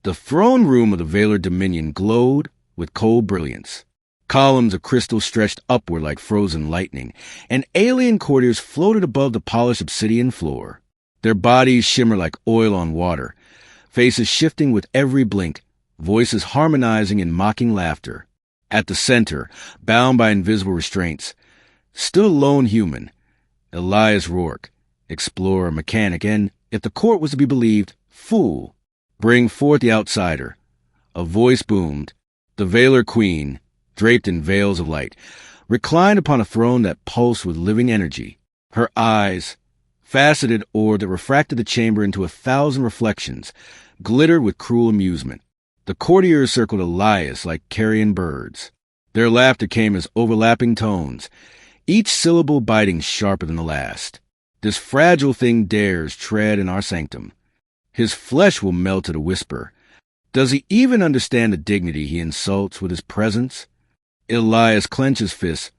The throne room of the Valar Dominion glowed with cold brilliance. Columns of crystal stretched upward like frozen lightning, and alien courtiers floated above the polished obsidian floor. Their bodies shimmered like oil on water, faces shifting with every blink, voices harmonizing in mocking laughter. At the center, bound by invisible restraints, stood a lone human, Elias Rourke, explorer, mechanic, and, if the court was to be believed, fool. Bring forth the outsider. A voice boomed. The Valar Queen, draped in veils of light, reclined upon a throne that pulsed with living energy. Her eyes, faceted orb that refracted the chamber into 1,000 reflections, glittered with cruel amusement. The courtiers circled Elias like carrion birds. Their laughter came as overlapping tones, each syllable biting sharper than the last. This fragile thing dares tread in our sanctum. His flesh will melt at a whisper. Does he even understand the dignity he insults with his presence? Elias clenched his fists,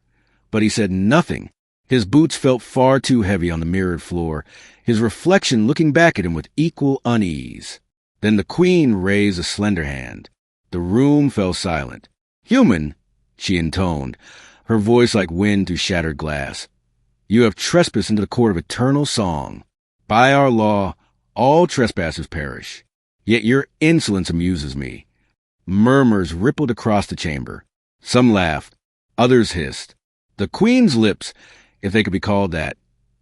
but he said nothing. His boots felt far too heavy on the mirrored floor, his reflection looking back at him with equal unease. Then the queen raised a slender hand. The room fell silent. "Human," she intoned, her voice like wind through shattered glass. "You have trespassed into the court of eternal song. By our law, all trespassers perish. Yet your insolence amuses me." Murmurs rippled across the chamber. Some laughed, others hissed. The queen's lips, if they could be called that,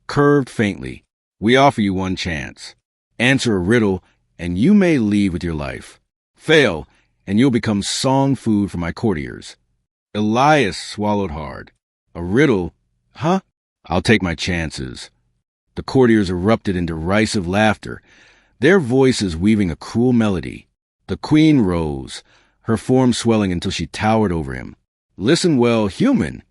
curved faintly. "We offer you one chance. Answer a riddle, and you may leave with your life. Fail, and you'll become song food for my courtiers." Elias swallowed hard. "A riddle? Huh? I'll take my chances." The courtiers erupted in derisive laughter, their voices weaving a cruel melody. The queen rose, her form swelling until she towered over him. "Listen well, human."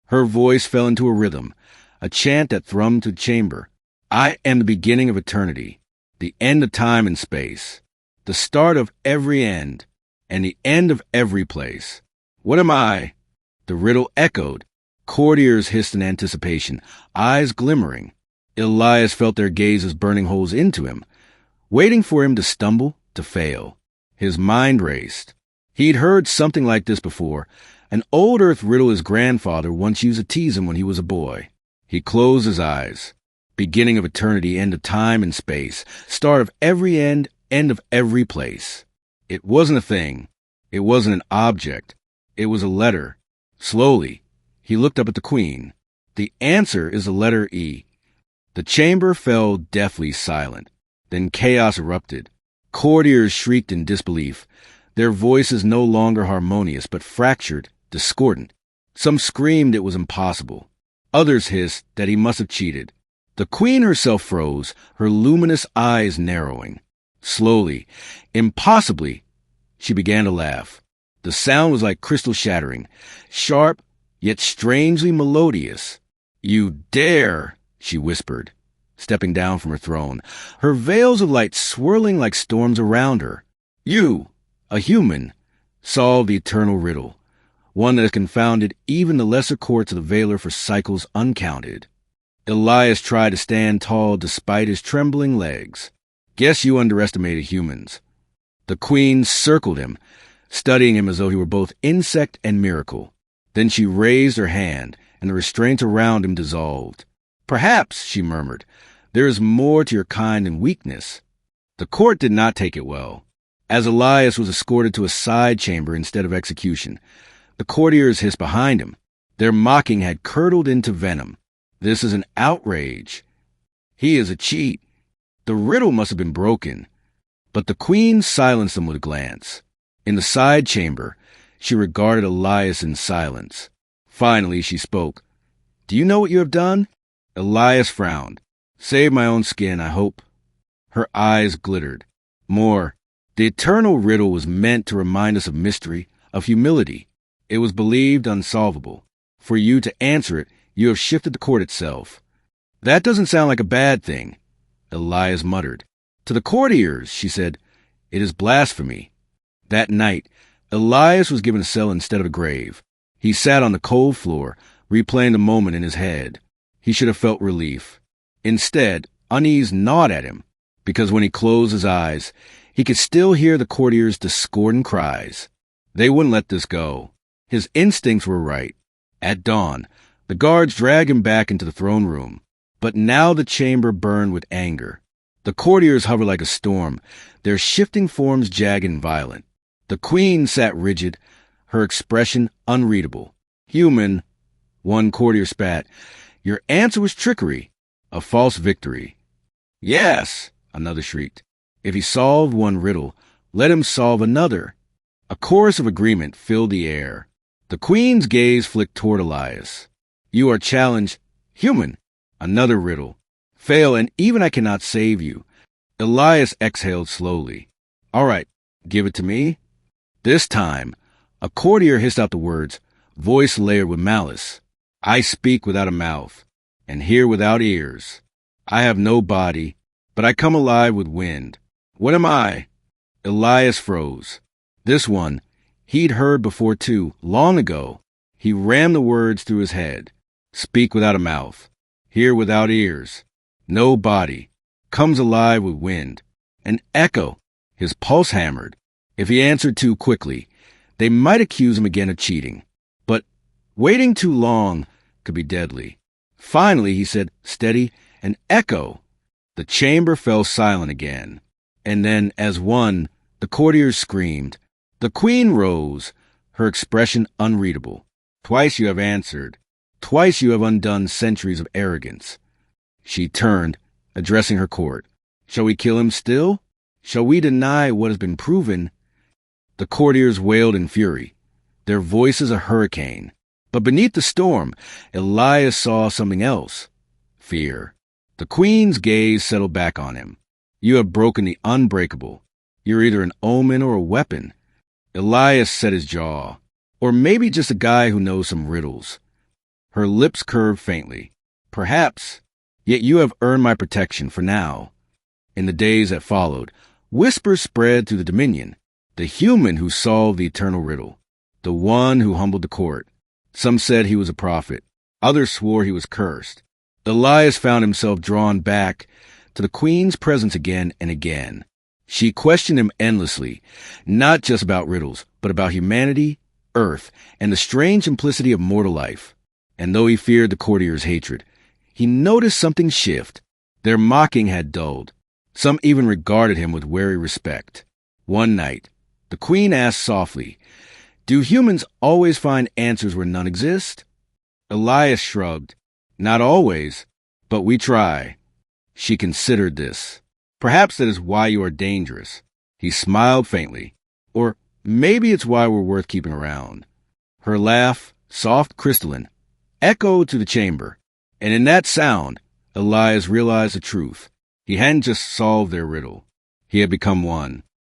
Her voice fell into a rhythm, a chant that thrummed through the chamber. "I am the beginning of eternity, the end of time and space, the start of every end, and the end of every place. What am I?" The riddle echoed. Courtiers hissed in anticipation, eyes glimmering. Elias felt their gazes burning holes into him, waiting for him to stumble, to fail. His mind raced. He'd heard something like this before, an old earth riddle his grandfather once used to tease him when he was a boy. He closed his eyes. Beginning of eternity, end of time and space, start of every end of every place. It wasn't a thing. It wasn't an object. It was a letter. Slowly, he looked up at the queen. "The answer is the letter E." The chamber fell deathly silent. Then chaos erupted. Courtiers shrieked in disbelief, their voices no longer harmonious, but fractured, discordant. Some screamed it was impossible. Others hissed that he must have cheated. The queen herself froze, her luminous eyes narrowing. Slowly, impossibly, she began to laugh. The sound was like crystal shattering, sharp, yet strangely melodious. "You dare," she whispered, stepping down from her throne, her veils of light swirling like storms around her. "You, a human, solve the eternal riddle, one that has confounded even the lesser courts of the Valar for cycles uncounted." Elias tried to stand tall despite his trembling legs. "Guess you underestimated humans." The queen circled him, studying him as though he were both insect and miracle. Then she raised her hand, and the restraints around him dissolved. "Perhaps," she murmured, "there is more to your kind than weakness." The court did not take it well. As Elias was escorted to a side chamber instead of execution, the courtiers hissed behind him. Their mocking had curdled into venom. "This is an outrage. He is a cheat. The riddle must have been broken." But the queen silenced them with a glance. In the side chamber, she regarded Elias in silence. Finally, she spoke. "Do you know what you have done?" Elias frowned. "Save my own skin, I hope." Her eyes glittered. "More. The eternal riddle was meant to remind us of mystery, of humility. It was believed unsolvable. For you to answer it, you have shifted the court itself." "That doesn't sound like a bad thing," Elias muttered. "To the courtiers," she said, "it is blasphemy." That night, Elias was given a cell instead of a grave. He sat on the cold floor, replaying the moment in his head. He should have felt relief. Instead, unease gnawed at him, because when he closed his eyes, He could still hear the courtiers' discordant cries. They wouldn't let this go. His instincts were right. At dawn, the guards dragged him back into the throne room. But now the chamber burned with anger. The courtiers hovered like a storm, their shifting forms jagged and violent. The queen sat rigid, her expression unreadable. Human, one courtier spat. Your answer was trickery, a false victory. Yes, another shrieked. If he solved one riddle, let him solve another. A chorus of agreement filled the air. The queen's gaze flicked toward Elias. You are challenged. Human, another riddle. Fail, and even I cannot save you. Elias exhaled slowly. All right, give it to me. This time, a courtier hissed out the words, voice layered with malice. I speak without a mouth, and hear without ears. I have no body, but I come alive with wind. What am I? Elias froze. This one, he'd heard before too, long ago. He rammed the words through his head. Speak without a mouth, hear without ears. No body, comes alive with wind. An echo, his pulse hammered. If he answered too quickly, they might accuse him again of cheating. But waiting too long could be deadly. Finally, he said, steady, an echo. The chamber fell silent again. And then, as one, the courtiers screamed. The queen rose, her expression unreadable. Twice you have answered. Twice you have undone centuries of arrogance. She turned, addressing her court. Shall we kill him still? Shall we deny what has been proven? The courtiers wailed in fury, their voices a hurricane. But beneath the storm, Elias saw something else. Fear. The queen's gaze settled back on him. You have broken the unbreakable. You're either an omen or a weapon. Elias set his jaw. Or maybe just a guy who knows some riddles. Her lips curved faintly. Perhaps. Yet you have earned my protection for now. In the days that followed, whispers spread through the Dominion. The human who solved the eternal riddle. The one who humbled the court. Some said he was a prophet. Others swore he was cursed. Elias found himself drawn back to the queen's presence again and again. She questioned him endlessly, not just about riddles, but about humanity, earth, and the strange simplicity of mortal life. And though he feared the courtiers' hatred, he noticed something shift. Their mocking had dulled. Some even regarded him with wary respect. One night, the queen asked softly, do humans always find answers where none exist? Elias shrugged. Not always, but we try. She considered this. Perhaps that is why you are dangerous. He smiled faintly. Or maybe it's why we're worth keeping around. Her laugh, soft crystalline, echoed to the chamber. And in that sound, Elias realized the truth. He hadn't just solved their riddle. He had become one.